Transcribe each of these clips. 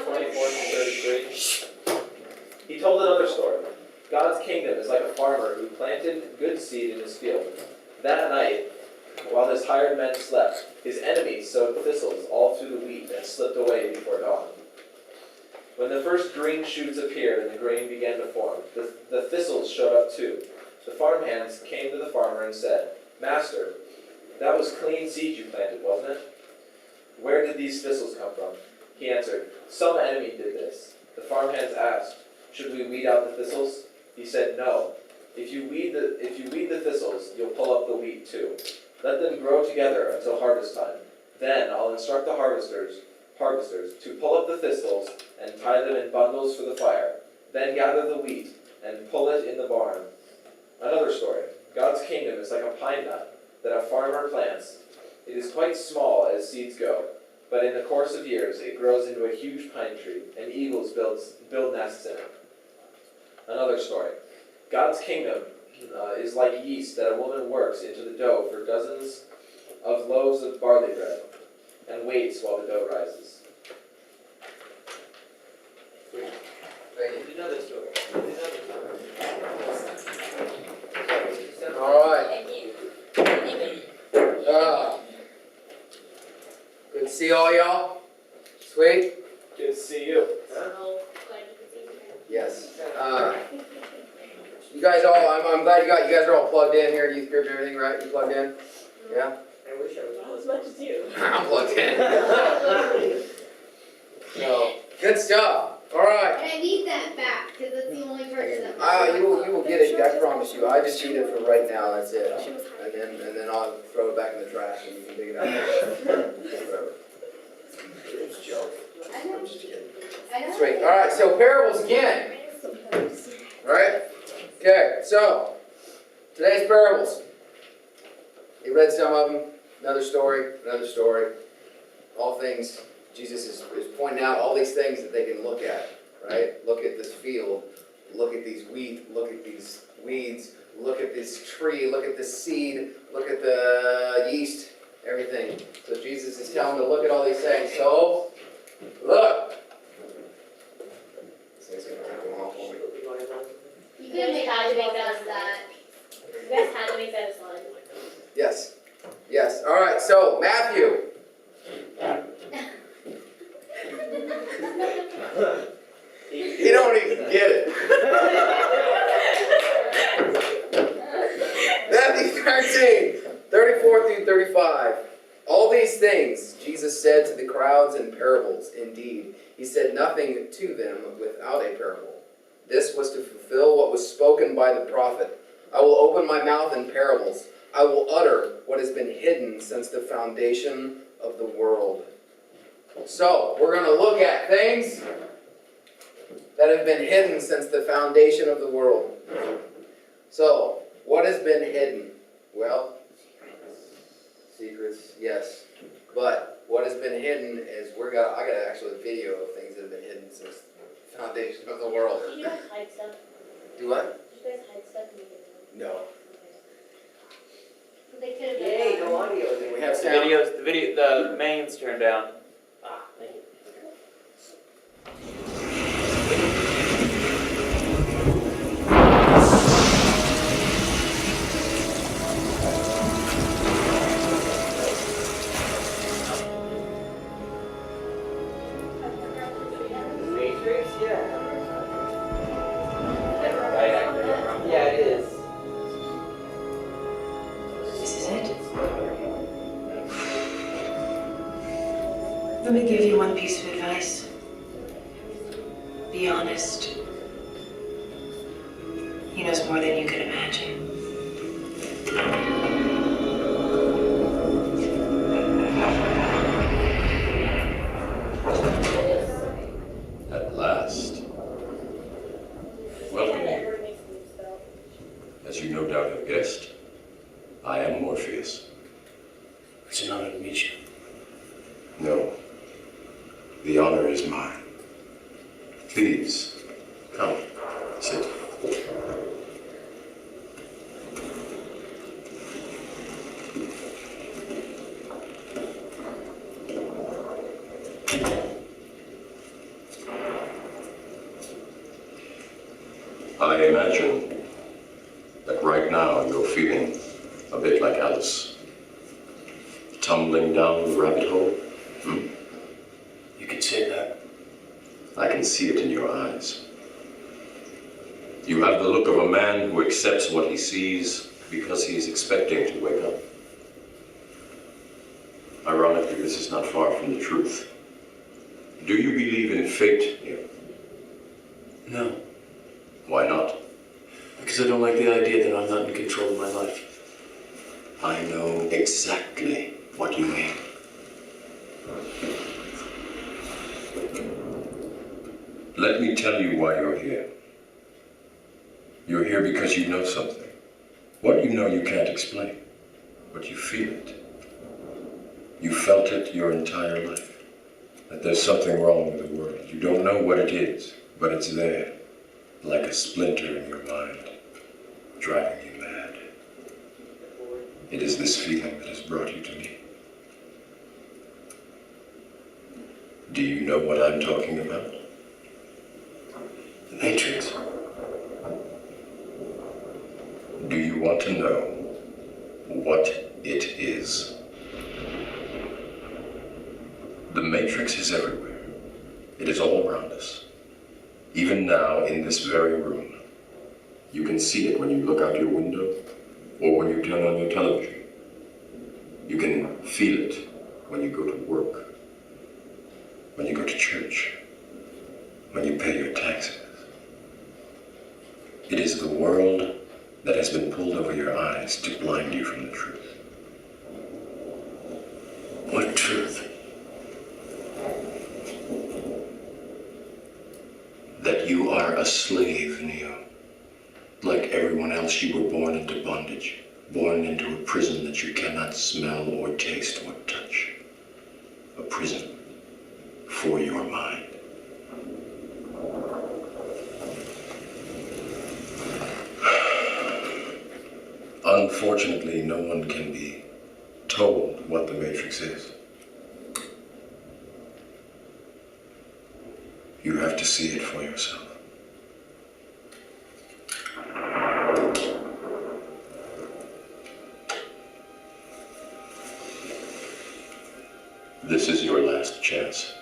24 through 33. He told another story. God's kingdom is like a farmer who planted good seed in his field. That night, while his hired men slept, his enemies sowed thistles all through the wheat and slipped away before dawn. When the first green shoots appeared and the grain began to form, the thistles showed up too. The farmhands came to the farmer and said, "Master, that was clean seed you planted, wasn't it? Where did these thistles come from?" He answered, "Some enemy did this." The farmhands asked, "Should we weed out the thistles?" He said, "No. If you weed the thistles, you'll pull up the wheat too. Let them grow together until harvest time. Then I'll instruct the harvesters to pull up the thistles and tie them in bundles for the fire. Then gather the wheat and pull it in the barn." Another story. God's kingdom is like a pine nut that a farmer plants. It is quite small as seeds go, but in the course of years it grows into a huge pine tree, and eagles build nests in it. Another story. God's kingdom is like yeast that a woman works into the dough for dozens of loaves of barley bread and waits while the dough rises. Another story. All right. Good to see all y'all. Sweet. Good to see you. Yes. You guys all, I'm glad you guys are all plugged in here, youth group and everything, right? You plugged in? Yeah? I wish I was not as much as you. I'm plugged in. So, good stuff. All right. And I need that back, because it's the only person that... You will get it, I promise you. I just need it for right now, that's it. And then I'll throw it back in the trash and you can dig it out. It's a joke. I'm just kidding. Sweet. All right, so parables again. Right? Okay, so today's parables. You read some of them. Another story. All things. Jesus is pointing out all these things that they can look at. Right? Look at this field. Look at these wheat. Look at these weeds. Look at this tree. Look at this seed. Look at the yeast. Everything. So Jesus is telling them to look at all these things. So, look. This thing's gonna take a while for me. You could have had to make that. You guys had to make that a slide. Yes. Yes. All right. So Matthew. You don't even get it. Matthew 13, 34 through 35. All these things Jesus said to the crowds in parables. Indeed, he said nothing to them without a parable. This was to fulfill what was spoken by the prophet. I will open my mouth in parables. I will utter what has been hidden since the foundation of the world. So, we're going to look at things that have been hidden since the foundation of the world. So, what has been hidden? Well, secrets, yes. But what has been hidden is I got actually a video of things that have been hidden since the foundation of the world. Did you guys hide stuff? Do what? Did you guys hide stuff and make it? No. They could have Yay, done no audio. We have The sound. the main's turned down. Ah, thank you. Matrix? Yeah. Yeah, it is. This is it. Let me give you one piece of advice. Be honest. He knows more than you can imagine. At last. Welcome. As you no doubt have guessed, I am Morpheus. It's an honor to meet you. No, the honor is mine. Please, come, sit. I imagine that right now you're feeling a bit like Alice. Tumbling down the rabbit hole? You could say that. I can see it in your eyes. You have the look of a man who accepts what he sees because he's expecting to wake up. Ironically, this is not far from the truth. Do you believe in fate, Neil? No, Why not? because I don't like the idea that I'm not in control of my life. I know exactly what you mean. Let me tell you why you're here. You're here because you know something. What you know you can't explain, but you feel it. You felt it your entire life. That there's something wrong with the world. You don't know what it is, but it's there, like a splinter in your mind, driving you mad. It is this feeling that has brought you to me. Do you know what I'm talking about? The Matrix. Do you want to know what it is? The Matrix is everywhere. It is all around us. Even now, in this very room. You can see it when you look out your window or when you turn on your television. You can feel it when you go to work, when you go to church, when you pay your taxes. It is the world that has been pulled over your eyes to blind you from the truth. What truth? That you are a slave, Neo. Like everyone else, you were born into bondage, born into a prison that you cannot smell or taste or touch. A prison for your mind. Unfortunately, no one can be told what the Matrix is. You have to see it for yourself. This is your last chance.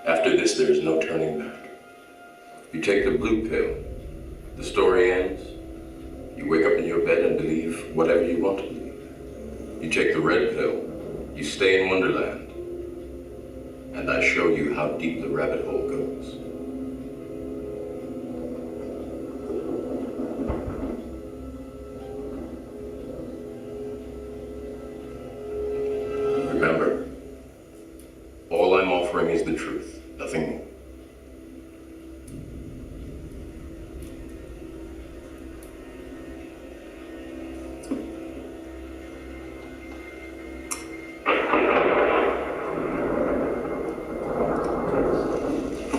After this, there is no turning back. You take the blue pill, the story ends. You wake up in your bed and believe whatever you want to believe. You take the red pill, you stay in Wonderland, and I show you how deep the rabbit hole goes. Remember, all I'm offering is the truth, nothing more.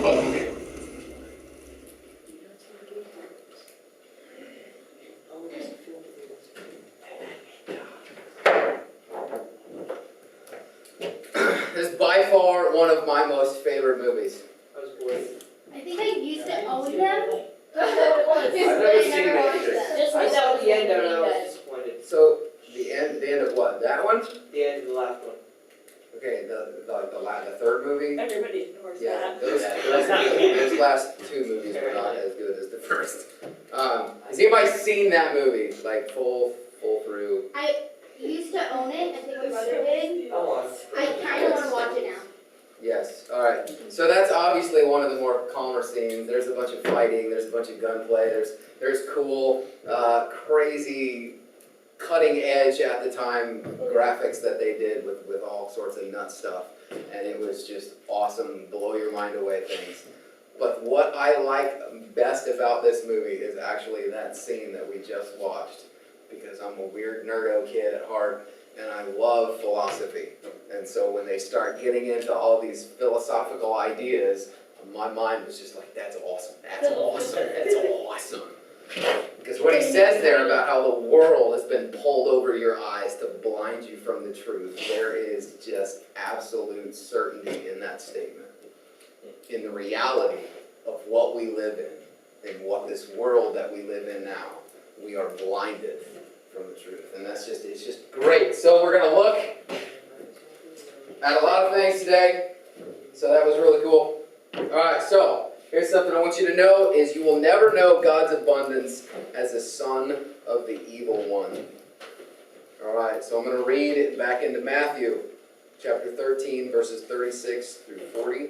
Follow me. This is by far one of my most favorite movies. I was bored. I think I used to own them. I've never seen never watched Matrix. them. Just I like saw that was the end the of it and I movie was disappointed. So the end of what? That one? The end of the last one. Okay, the third movie. Everybody ignores Yeah, that. That's not canon. those last two movies were not as good as the first. Has anybody seen that movie? Like full through? I used to own it, I think my brother did. I want. I kinda wanna watch it now. Yes, alright. So that's obviously one of the more calmer scenes. There's a bunch of fighting, there's a bunch of gunplay, there's cool, crazy, cutting edge at the time graphics that they did with all sorts of nut stuff. And it was just awesome, blow your mind away things. But what I like best about this movie is actually that scene that we just watched. Because I'm a weird nerdo kid at heart, and I love philosophy. And so when they start getting into all these philosophical ideas, my mind was just like, that's awesome, that's awesome, that's awesome. Because what he says there about how the world has been pulled over your eyes to blind you from the truth, there is just absolute certainty in that statement. In the reality of what we live in, in what this world that we live in now, we are blinded from the truth. And it's just great. So we're going to look at a lot of things today. So that was really cool. All right, so here's something I want you to know is you will never know God's abundance as a son of the evil one. All right, so I'm going to read it back into Matthew chapter 13, verses 36 through 40.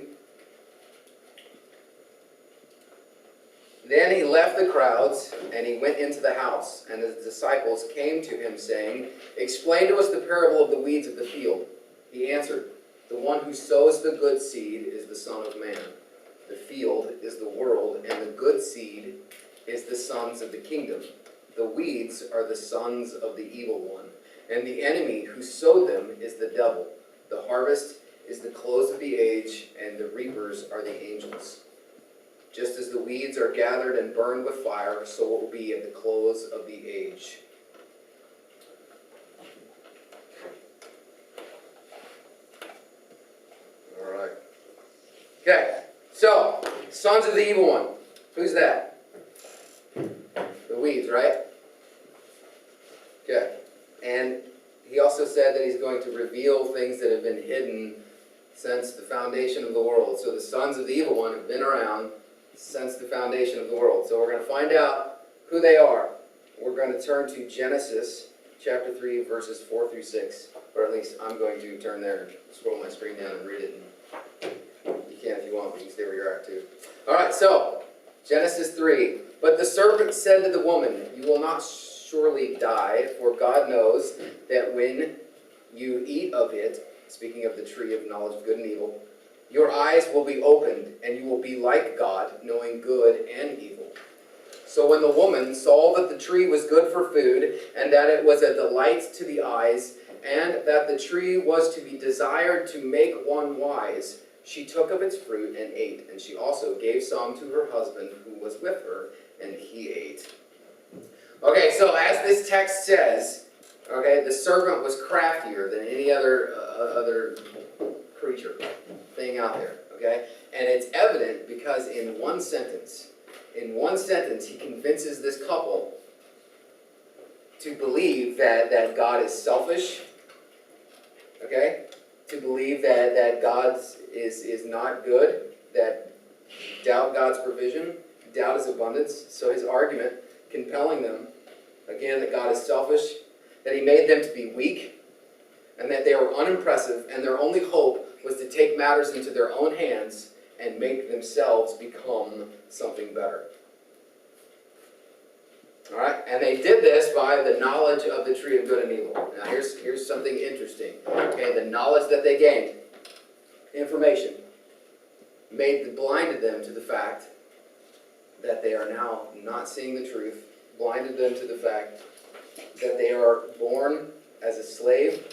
Then he left the crowds, and he went into the house, and his disciples came to him, saying, "Explain to us the parable of the weeds of the field." He answered, "The one who sows the good seed is the Son of Man. The field is the world, and the good seed is the sons of the kingdom. The weeds are the sons of the evil one, and the enemy who sowed them is the devil. The harvest is the close of the age, and the reapers are the angels. Just as the weeds are gathered and burned with fire, so it will be at the close of the age." All right. Okay, so, sons of the evil one. Who's that? The weeds, right? Okay. And he also said that he's going to reveal things that have been hidden since the foundation of the world. So the sons of the evil one have been around since the foundation of the world. So we're going to find out who they are. We're going to turn to Genesis chapter 3, verses 4 through 6. Or at least I'm going to turn there and scroll my screen down and read it. And you can if you want, but you can stay where you're at too. All right, so Genesis 3. "But the serpent said to the woman, 'You will not surely die, for God knows that when you eat of it,'" speaking of the tree of knowledge of good and evil, "'your eyes will be opened, and you will be like God, knowing good and evil.' So when the woman saw that the tree was good for food, and that it was a delight to the eyes, and that the tree was to be desired to make one wise, she took of its fruit and ate, and she also gave some to her husband who was with her, and he ate." Okay, so as this text says, okay, the serpent was craftier than any other creature, thing out there, okay? And it's evident because in one sentence, he convinces this couple to believe that God is selfish, okay? To believe that God is not good, that doubt God's provision, doubt his abundance. So his argument, compelling them, again, that God is selfish, that he made them to be weak, and that they were unimpressive, and their only hope was to take matters into their own hands and make themselves become something better. All right, and they did this by the knowledge of the tree of good and evil. Now here's something interesting. Okay, the knowledge that they gained, information, blinded them to the fact that they are now not seeing the truth, blinded them to the fact that they are born as a slave,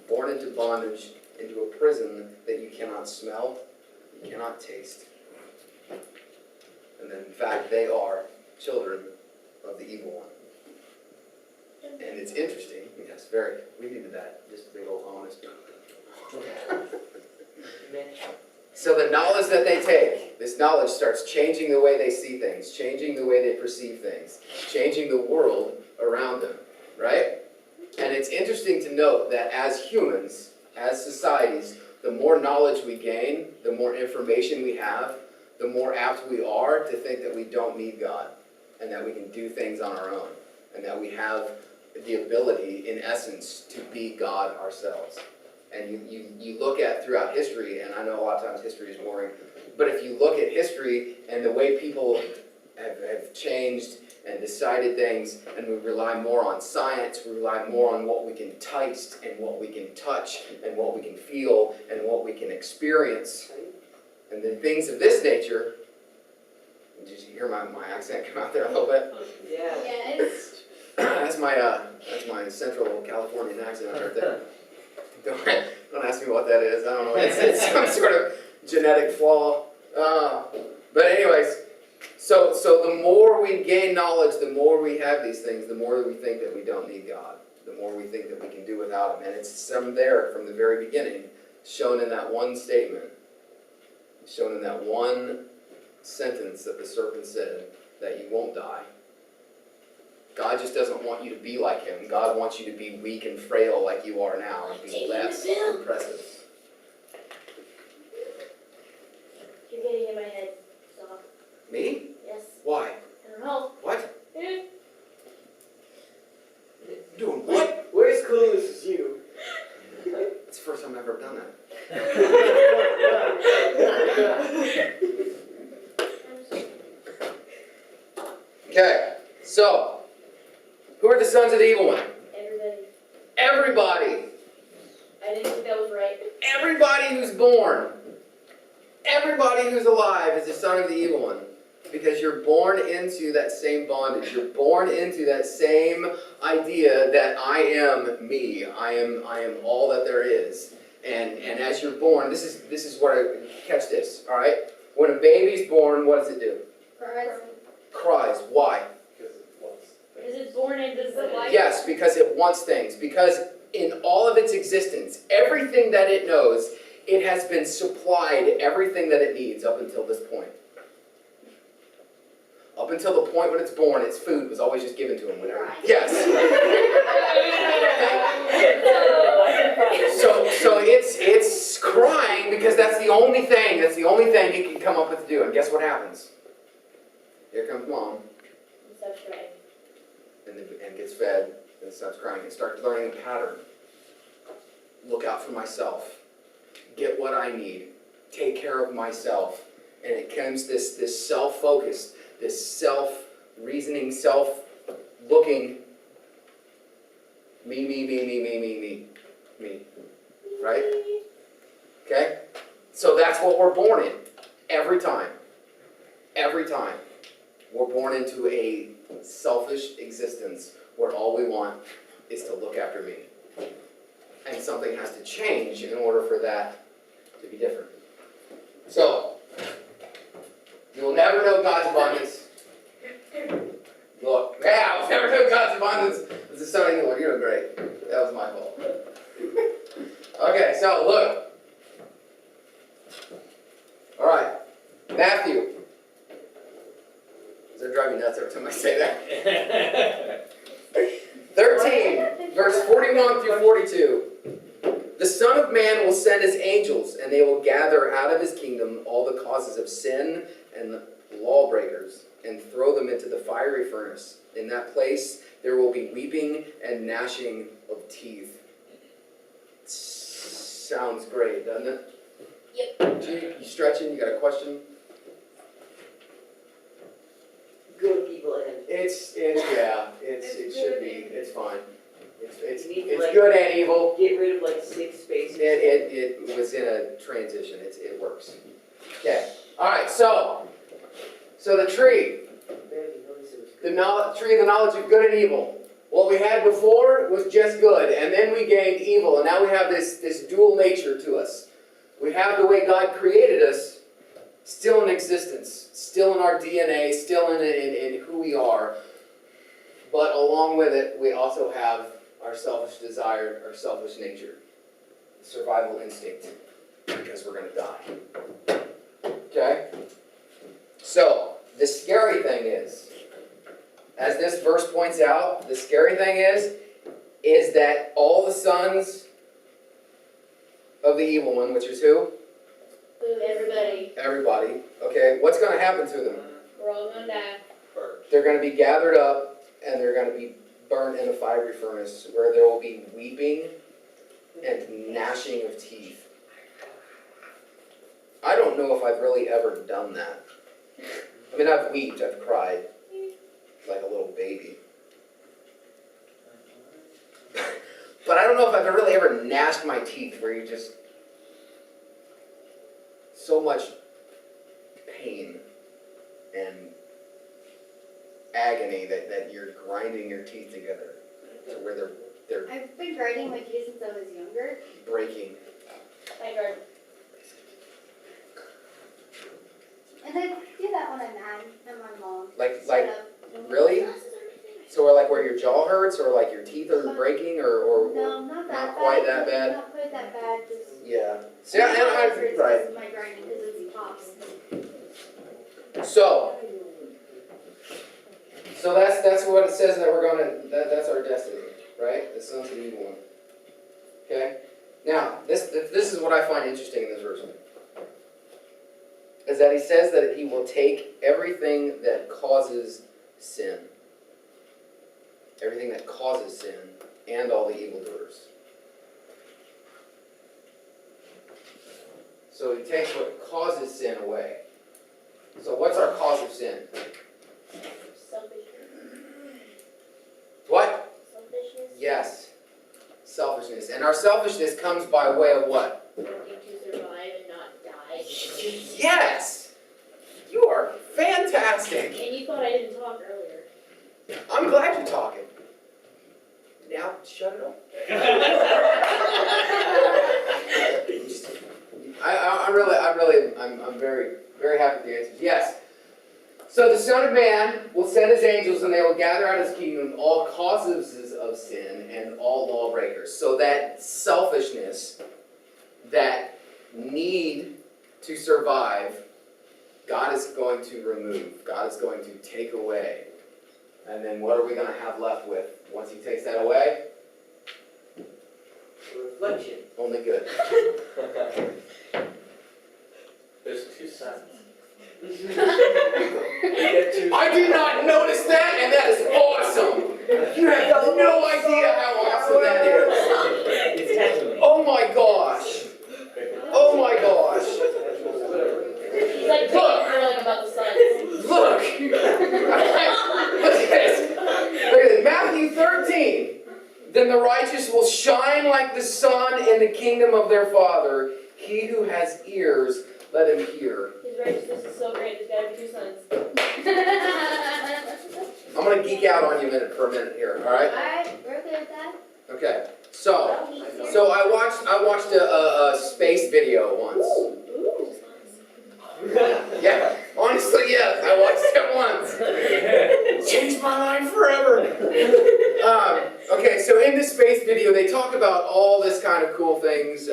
born into bondage, into a prison that you cannot smell, you cannot taste. And that in fact they are children of the evil one. And it's interesting, yes, very, we needed that, just big old honesty. So the knowledge that they take, this knowledge starts changing the way they see things, changing the way they perceive things, changing the world around them, right? And it's interesting to note that as humans, as societies, the more knowledge we gain, the more information we have, the more apt we are to think that we don't need God, and that we can do things on our own, and that we have the ability, in essence, to be God ourselves. And you look at throughout history, and I know a lot of times history is boring, but if you look at history and the way people have changed and decided things, and we rely more on science, we rely more on what we can taste and what we can touch and what we can feel and what we can experience, and then things of this nature. Did you hear my accent come out there a little bit? Yeah. Yes. That's my Central Californian accent right there. Don't ask me what that is. I don't know. It's some sort of genetic flaw. But anyways, so the more we gain knowledge, the more we have these things, the more we think that we don't need God. The more we think that we can do without Him. And it's from the very beginning, shown in that one statement, shown in that one sentence that the serpent said, that you won't die. God just doesn't want you to be like him. God wants you to be weak and frail like you are now and be less impressive. You're getting in my head. Stop. Me? Yes. Why? I don't know. What? Eh. Doing what? Where's Clueless is you? It's the first time I've ever done that. Okay, so, who are the sons of the evil one? Everybody. Everybody. I didn't think that was right. Everybody who's born. Everybody who's alive is the son of the evil one. Because you're born into that same bondage. You're born into that same idea that I am me. I am all that there is. And as you're born, this is what I catch this, all right? When a baby's born, what does it do? Cries. Why? Because it wants Because it's born into the life. Yes, because it wants things. Because in all of its existence, everything that it knows, it has been supplied everything that it needs up until this point. Up until the point when it's born, its food was always just given to him whenever. Yes. So it's crying because that's the only thing it can come up with to do. And guess what happens? Here comes mom, Stop trying. and gets fed, and stops crying, and starts learning a pattern. Look out for myself. Get what I need. Take care of myself. And it comes this self-focused, this self-reasoning, self-looking, me. Right? Okay? So that's what we're born in. Every time. Every time. We're born into a selfish existence where all we want is to look after me. And something has to change in order for that to be different. So, you will never know God's abundance. Look, yeah, I'll never know God's abundance. It's a son of the Lord. You're doing great. That was my fault. Okay, so look. All right, Matthew. Does that drive me nuts every time I say that? 13, verse 41 through 42. The Son of Man will send his angels, and they will gather out of his kingdom all the causes of sin and the lawbreakers, and throw them into the fiery furnace. In that place there will be weeping and gnashing of teeth. Sounds great, doesn't it? Yep. You stretching? You got a question? Good people and It should be. It's fine. It's You need to, like, good and evil. get rid of like 6 spaces. It was in a transition. It works. Okay. All right. So the tree, Barely noticed it was the tree of the knowledge of good and evil. What we had before was just good, and then we gained evil, and now we have this dual nature to us. We have the way God created us, still in existence, still in our DNA, still in who we are. But along with it, we also have our selfish desire, our selfish nature, survival instinct, because we're going to die. Okay? So, the scary thing is, as this verse points out, the scary thing is that all the sons of the evil one, which is who? Everybody. Everybody. Okay, what's going to happen to them? We're all gonna die. They're going to be gathered up, and they're going to be burnt in a fiery furnace, where there will be weeping and gnashing of teeth. I don't know if I've really ever done that. I mean, I've wept, I've cried, like a little baby. But I don't know if I've really ever gnashed my teeth, where you just... so much pain and agony that you're grinding your teeth together to where they're I've been grinding my teeth since I was younger. breaking. Hi, Gordon. And I do that when I'm mad at my mom. Like, Instead of- really? So like where your jaw hurts, or like your teeth are breaking, or No, not that bad. not quite that bad? Not quite that bad, just. yeah. See, and I, right. My grinding, because it's pops. So, So that's what it says that we're gonna, that's our destiny, right? The sons of the evil one. Okay? Now, this is what I find interesting in this verse. Is that he says that he will take everything that causes sin. Everything that causes sin and all the evildoers. So he takes what causes sin away. So what's our cause of sin? Selfishness. What? Selfishness. Yes. Selfishness. And our selfishness comes by way of what? Wanting to survive and not die. Yes! You are fantastic! And you thought I didn't talk earlier. I'm glad you're talking. Now, shut it up. I'm very, very happy with the answers. Yes. So the Son of Man will send his angels and they will gather out his kingdom all causes of sin and all lawbreakers. So that selfishness, that need to survive, God is going to remove. God is going to take away. And then what are we going to have left with once he takes that away? Reflection. Only good. There's two sons. I did not notice that, and that is awesome. You have no idea how awesome that is. It's tangible. Oh my gosh. Oh my gosh. He's like Look. early about the sun. Look. Look at this. Look at this. Matthew 13. Then the righteous will shine like the sun in the kingdom of their Father. He who has ears, let him hear. His righteousness is so great, there's gotta be two sons. I'm going to geek out on you for a minute here, all right? Alright, we're okay with that. Okay. So I watched a space video once. Ooh. Yeah, honestly, yes, I watched it once. Changed my life forever. Okay, so in this space video, they talk about all this kind of cool things,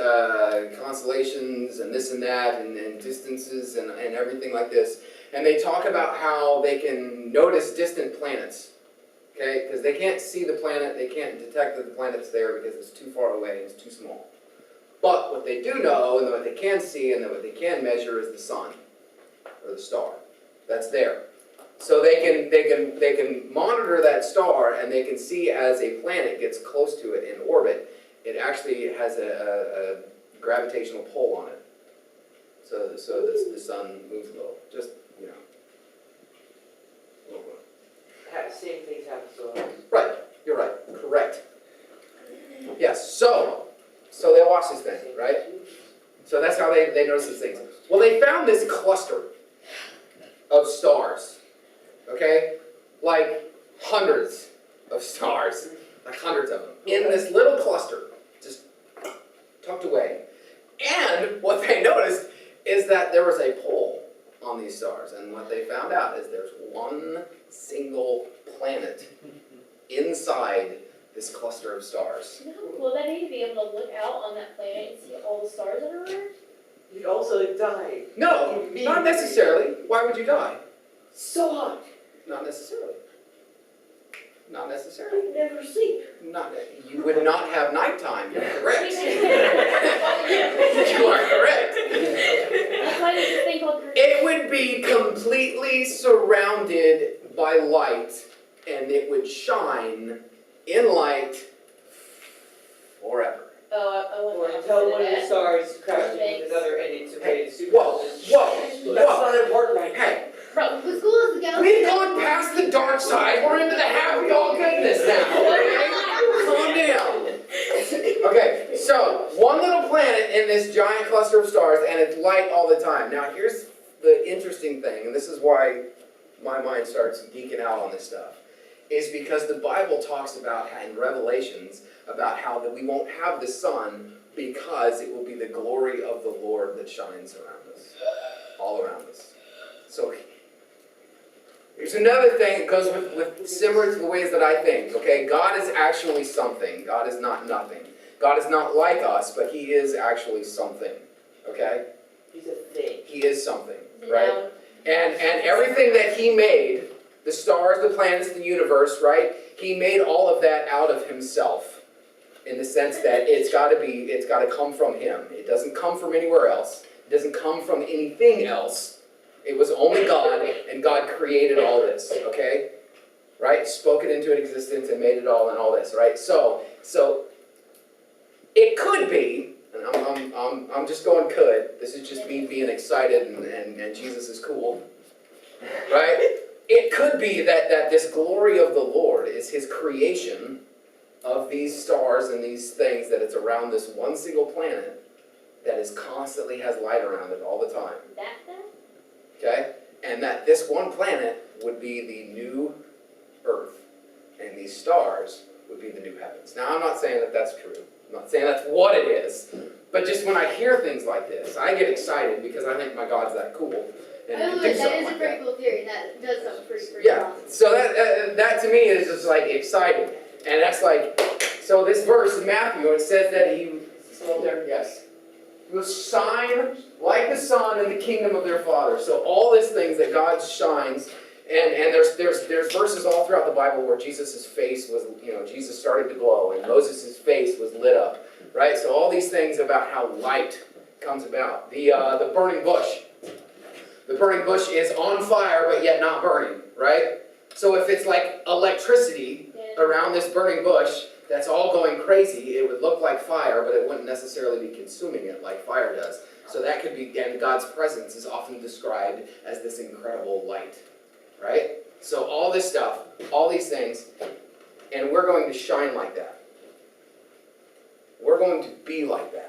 constellations and this and that, and distances and everything like this. And they talk about how they can notice distant planets, okay? Because they can't see the planet, they can't detect that the planet's there because it's too far away, it's too small. But what they do know, and what they can see, and what they can measure is the sun, or the star. That's there. So they can monitor that star, and they can see as a planet gets close to it in orbit, it actually has a gravitational pull on it. So the sun moves a little, just, you know. A little bit. Same things happen to us. Right, you're right, correct. Yes, so they watch this thing, right? So that's how they notice these things. Well, they found this cluster of stars, okay? Like hundreds of stars, like hundreds of them, in this little cluster, just tucked away. And what they noticed is that there was a pole on these stars, and what they found out is there's one single planet inside this cluster of stars. You know how cool that be to be able to look out on that planet and see all the stars everywhere? You'd also die. No, not necessarily. Why would you die? So hot. Not necessarily. Not necessarily. I'd never sleep. You would not have nighttime. You're correct. You are correct. That's why there's this thing called It would be completely surrounded by light, and it would shine in light forever. Oh, I Or wouldn't until one of the stars crashed into another and it's made a super. Whoa, whoa, That's whoa. not important right now. Hey, The school is going. we've gone past the dark side. We're into the happy all goodness now. Okay? Calm down. Okay, so one little planet in this giant cluster of stars, and it's light all the time. Now here's the interesting thing, and this is why my mind starts geeking out on this stuff, is because the Bible talks about, in Revelations, about how that we won't have the sun because it will be the glory of the Lord that shines around us, all around us. So here's another thing that goes with similar to the ways that I think, okay? God is actually something. God is not nothing. God is not like us, but he is actually something, okay? He's a thing. He is something, Is it right? down? And everything that he made the stars, the planets, the universe, right? He made all of that out of himself, in the sense that it's got to come from him. It doesn't come from anywhere else. It doesn't come from anything else. It was only God, and God created all this, okay? Right? Spoke it into existence and made it all and all this, right? So it could be, and I'm just going could. This is just me being excited and Jesus is cool, right? It could be that this glory of the Lord is his creation of these stars and these things, that it's around this one single planet that is constantly has light around it all the time. Okay? And that this one planet would be the new earth, and these stars would be the new heavens. Now, I'm not saying that that's true. I'm not saying that's what it is. But just when I hear things like this, I get excited because I think my God's that cool. And I can will do admit, that something is a like pretty that. cool theory, and that does sound pretty Yeah, awesome. so that to me is just like exciting. And that's like, so this verse in Matthew, it says that he, is it still up there? Yes. He will shine like the sun in the kingdom of their Father. So all these things that God shines, and there's verses all throughout the Bible where Jesus' face was, Jesus started to glow, and Moses' face was lit up, right? So all these things about how light comes about. The burning bush. The burning bush is on fire, but yet not burning, right? So if it's like electricity around this burning bush that's all going crazy, it would look like fire, but it wouldn't necessarily be consuming it like fire does. So that could be, and God's presence is often described as this incredible light, right? So all this stuff, all these things, and we're going to shine like that. We're going to be like that.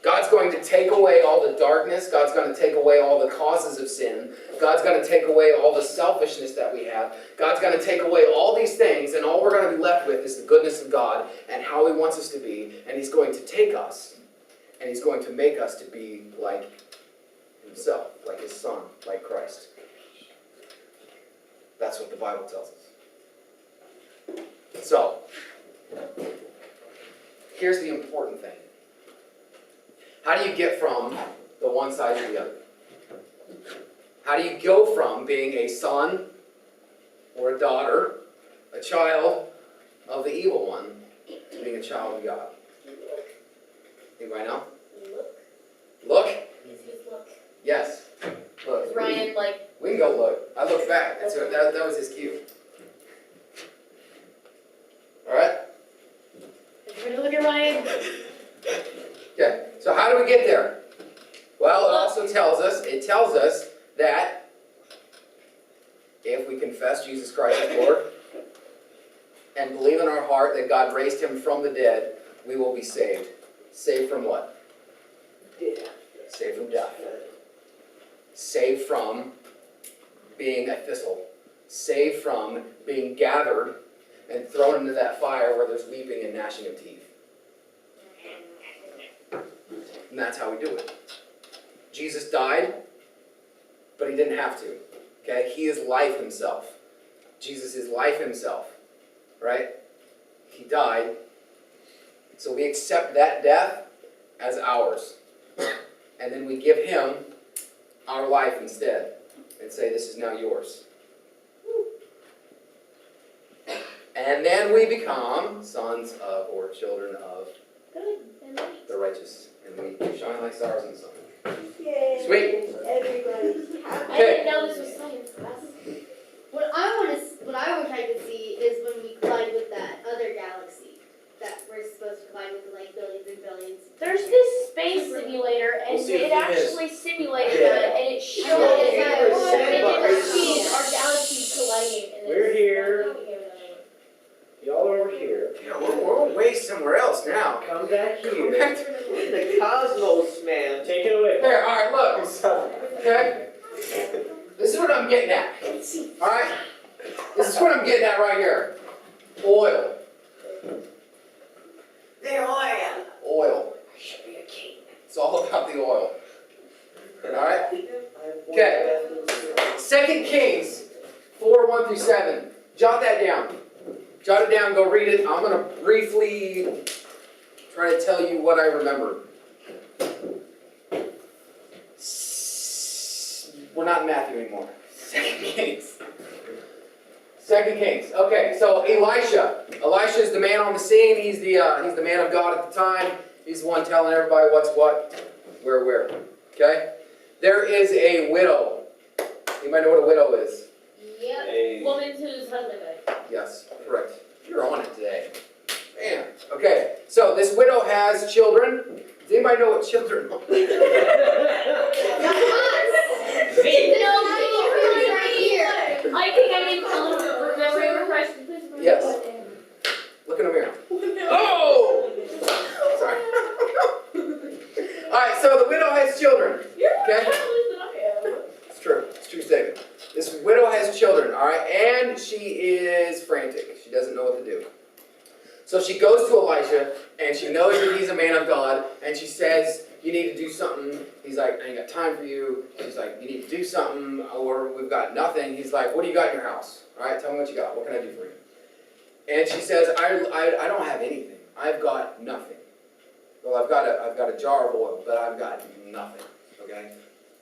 God's going to take away all the darkness. God's going to take away all the causes of sin. God's going to take away all the selfishness that we have. God's going to take away all these things, and all we're going to be left with is the goodness of God and how he wants us to be. And he's going to take us, and he's going to make us to be like himself, like his son, like Christ. That's what the Bible tells us. So, here's the important thing. How do you get from the one side to the other? How do you go from being a son or a daughter, a child of the evil one, to being a child of God? Anybody know? Look? Yes. Look. Ryan, We can go look. I looked back. That was his cue. Alright? everybody look at Ryan. Okay, so how do we get there? Well, it tells us that if we confess Jesus Christ as Lord and believe in our heart that God raised him from the dead, we will be saved. Saved from what? Saved from death. Saved from being a thistle. Saved from being gathered and thrown into that fire where there's weeping and gnashing of teeth. And that's how we do it. Jesus died, but he didn't have to. Okay? He is life himself. Jesus is life himself. Right? He died. So we accept that death as ours. And then we give him our life instead. And say, this is now yours. And then we become sons of, or children of, the righteous. And we shine like stars in the sun. Yay. Sweet. Everybody's happy. I didn't know this was science class. What I wish I could see is when we collide with that other galaxy that we're supposed to collide with in like billions and billions. There's this space simulator, and We'll see if it we miss. actually simulated Yeah. that, and it showed Yeah, at it's different sandbox. speeds our galaxies colliding. And We're here. Oh, we have another one. Y'all are over here. Yeah, we're way somewhere else now. Come back Come here. back. The cosmos, man. Take it away. Here, alright, look. Okay? This is what I'm getting at. Alright? This is what I'm getting at right here. Oil. The oil. Oil. I should be a king. It's all about the oil. Alright? Okay. 2 Kings 4:1-7. Jot that down. Jot it down, go read it. I'm going to briefly try to tell you what I remember. We're not in Matthew anymore. 2 Kings. 2 Kings. Okay, so Elisha. Elisha is the man on the scene. He's the man of God at the time. He's the one telling everybody what's what, where. Okay? There is a widow. Anybody know what a widow is? Yep. A Woman whose husband died. Yes, correct. You're on it today. Man. Okay, so this widow has children. Does anybody know what children are? Me. Right here. I think I need to remember your question, please. Yes. Look in the mirror. Oh! Sorry. Alright, so the widow has children. You're more Okay. intelligent than I am. It's true. It's a true statement. This widow has children, alright, and she is frantic. She doesn't know what to do. So she goes to Elisha, and she knows that he's a man of God, and she says, you need to do something. He's like, I ain't got time for you. She's like, you need to do something, or we've got nothing. He's like, what do you got in your house? Alright, tell me what you got. What can I do for you? And she says, I don't have anything. I've got nothing. Well, I've got a jar of oil, but I've got nothing, okay?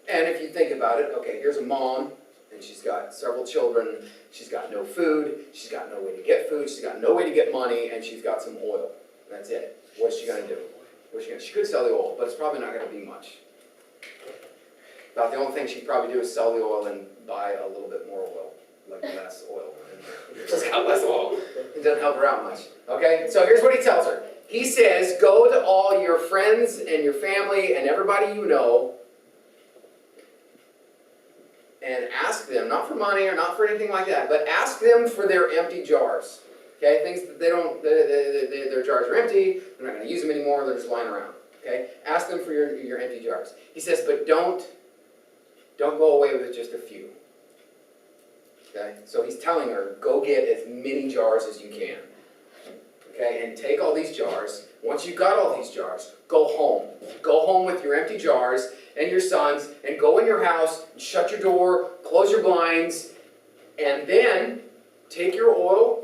And if you think about it, okay, here's a mom, and she's got several children, she's got no food, she's got no way to get food, she's got no way to get money, and she's got some oil. That's it. What's she gonna do? She could sell the oil, but it's probably not gonna be much. About the only thing she'd probably do is sell the oil and buy a little bit more oil, like less oil. She's got less oil. It doesn't help her out much. Okay, so here's what he tells her. He says, go to all your friends and your family and everybody you know and ask them, not for money or not for anything like that, but ask them for their empty jars. Okay, things that they don't, their jars are empty, they're not going to use them anymore, they're just lying around. Okay, ask them for your empty jars. He says, but don't go away with just a few. Okay, so he's telling her, go get as many jars as you can. Okay, and take all these jars. Once you've got all these jars, go home. Go home with your empty jars and your sons, and go in your house, and shut your door, close your blinds, and then take your oil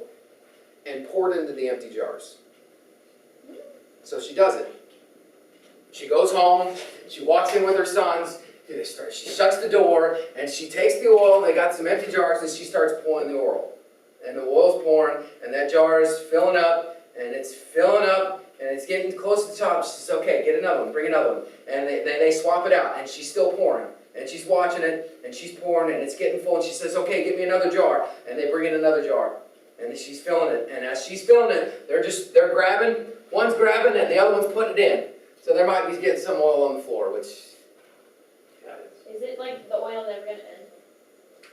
and pour it into the empty jars. So she does it. She goes home, she walks in with her sons, she shuts the door, and she takes the oil, and they got some empty jars, and she starts pouring the oil. And the oil's pouring, and that jar is filling up, and it's filling up, and it's getting close to the top. She says, okay, get another one, bring another one. And they swap it out, and she's still pouring. And she's watching it, and she's pouring, and it's getting full, and she says, okay, get me another jar. And they bring in another jar. And she's filling it, and as she's filling it, they're grabbing, one's grabbing, and the other one's putting it in. So there might be getting some oil on the floor, which... Is it like the oil never gonna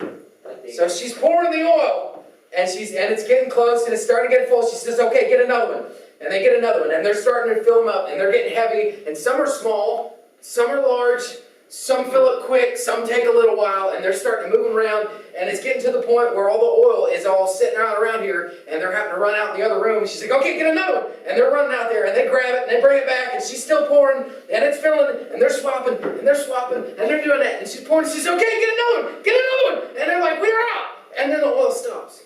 end? So she's pouring the oil, and it's getting close, and it's starting to get full. She says, okay, get another one. And they get another one, and they're starting to fill them up, and they're getting heavy, and some are small, some are large, some fill up quick, some take a little while, and they're starting to move them around, and it's getting to the point where all the oil is all sitting out around here, and they're having to run out in the other room. She's like, okay, get another one. And they're running out there, and they grab it, and they bring it back, and she's still pouring, and it's filling, and they're swapping, and they're doing that, and she's pouring, and she's okay, get another one, and they're like, we're out, and then the oil stops.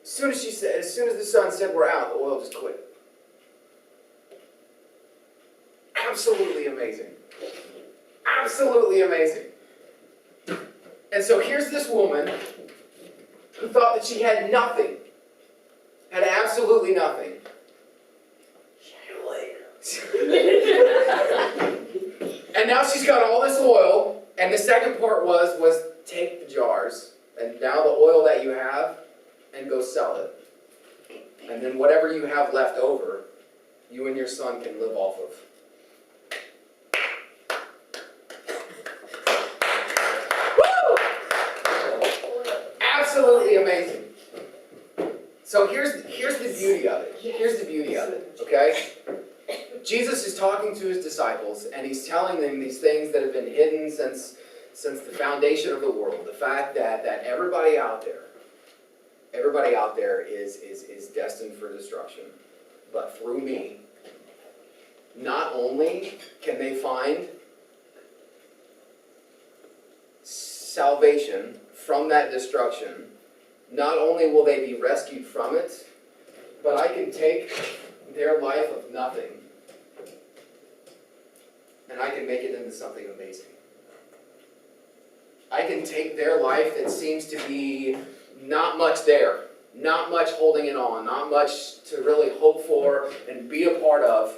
As soon as the son said we're out, the oil just quit. Absolutely amazing. Absolutely amazing. And so here's this woman who thought that she had nothing, had absolutely nothing. And now she's got all this oil, and the second part was take the jars, and now the oil that you have, and go sell it. And then whatever you have left over, you and your son can live off of. Absolutely amazing. So here's the beauty of it. Here's the beauty of it, okay? Jesus is talking to his disciples, and he's telling them these things that have been hidden since the foundation of the world. The fact that everybody out there is destined for destruction. But through me, not only can they find salvation from that destruction, not only will they be rescued from it, but I can take their life of nothing and I can make it into something amazing. I can take their life that seems to be not much there, not much holding it on, not much to really hope for and be a part of,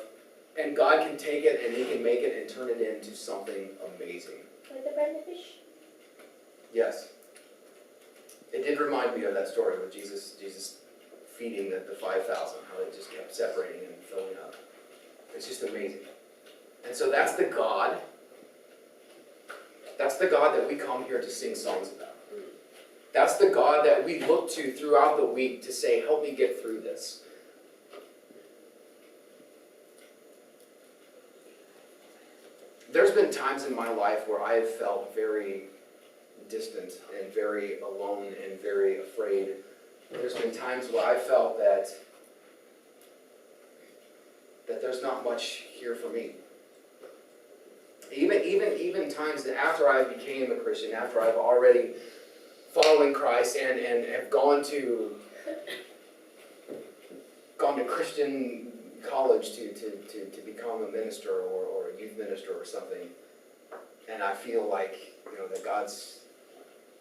and God can take it and He can make it and turn it into something amazing. Like the bread and the fish. Yes. It did remind me of that story with Jesus feeding the 5,000, how it just kept separating and filling up. It's just amazing. And so that's the God that we come here to sing songs about. That's the God that we look to throughout the week to say, help me get through this. There's been times in my life where I have felt very distant and very alone and very afraid. There's been times where I felt that there's not much here for me. Even times that after I became a Christian, after I've already following Christ and have gone to Christian college to become a minister or a youth minister or something, and I feel like that God's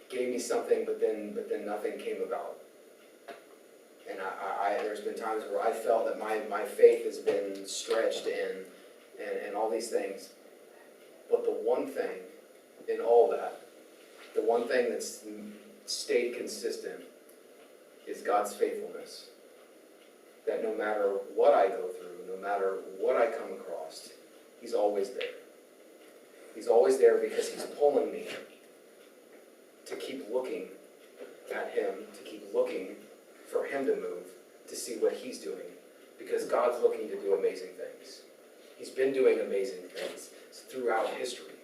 gave me something, but then nothing came about. And there's been times where I felt that my faith has been stretched and all these things. But the one thing in all that, the one thing that's stayed consistent is God's faithfulness. That no matter what I go through, no matter what I come across, He's always there. He's always there because He's pulling me to keep looking at Him, to keep looking for Him to move, to see what He's doing. Because God's looking to do amazing things. He's been doing amazing things throughout history.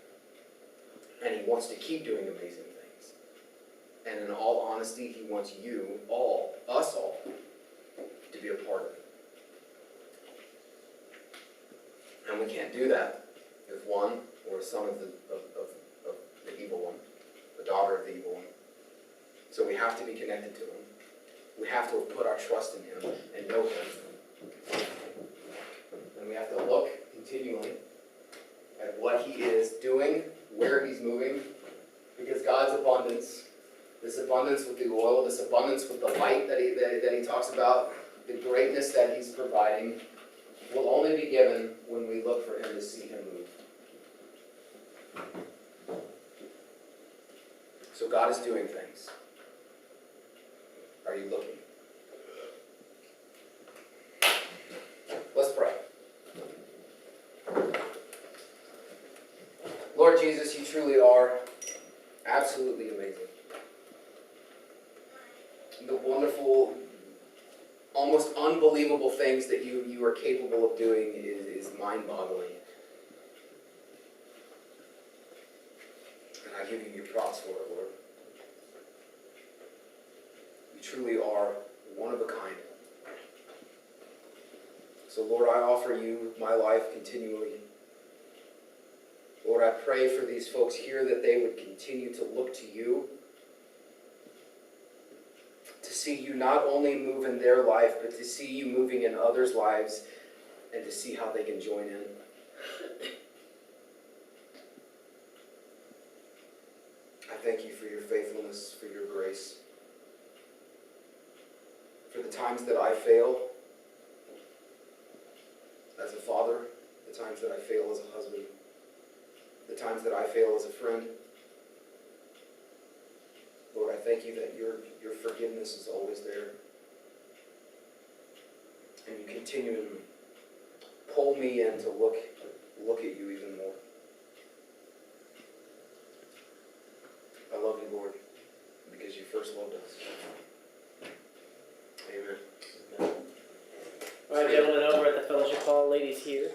And He wants to keep doing amazing things. And in all honesty, He wants you all, us all, to be a part of it. And we can't do that if one or a son of the evil one, the daughter of the evil one. So we have to be connected to Him. We have to have put our trust in Him and know Him. And we have to look continually at what He is doing, where He's moving, because God's abundance, this abundance with the oil, this abundance with the light that he talks about, the greatness that He's providing, will only be given when we look for Him to see Him move. So God is doing things. Are you looking? Let's pray. Lord Jesus, You truly are absolutely amazing. The wonderful, almost unbelievable things that you are capable of doing is mind-boggling. And I give You your props for it, Lord. You truly are one of a kind. So Lord, I offer You my life continually. Lord, I pray for these folks here that they would continue to look to You, to see You not only move in their life, but to see You moving in others' lives, and to see how they can join in. I thank You for Your faithfulness, for Your grace, for the times that I fail as a father, the times that I fail as a husband, the times that I fail as a friend. Lord, I thank You that Your forgiveness is always there. And You continually pull me in to look at You even more. I love You, Lord, because You first loved us. Amen. All right, gentlemen, over at the fellowship hall, ladies here.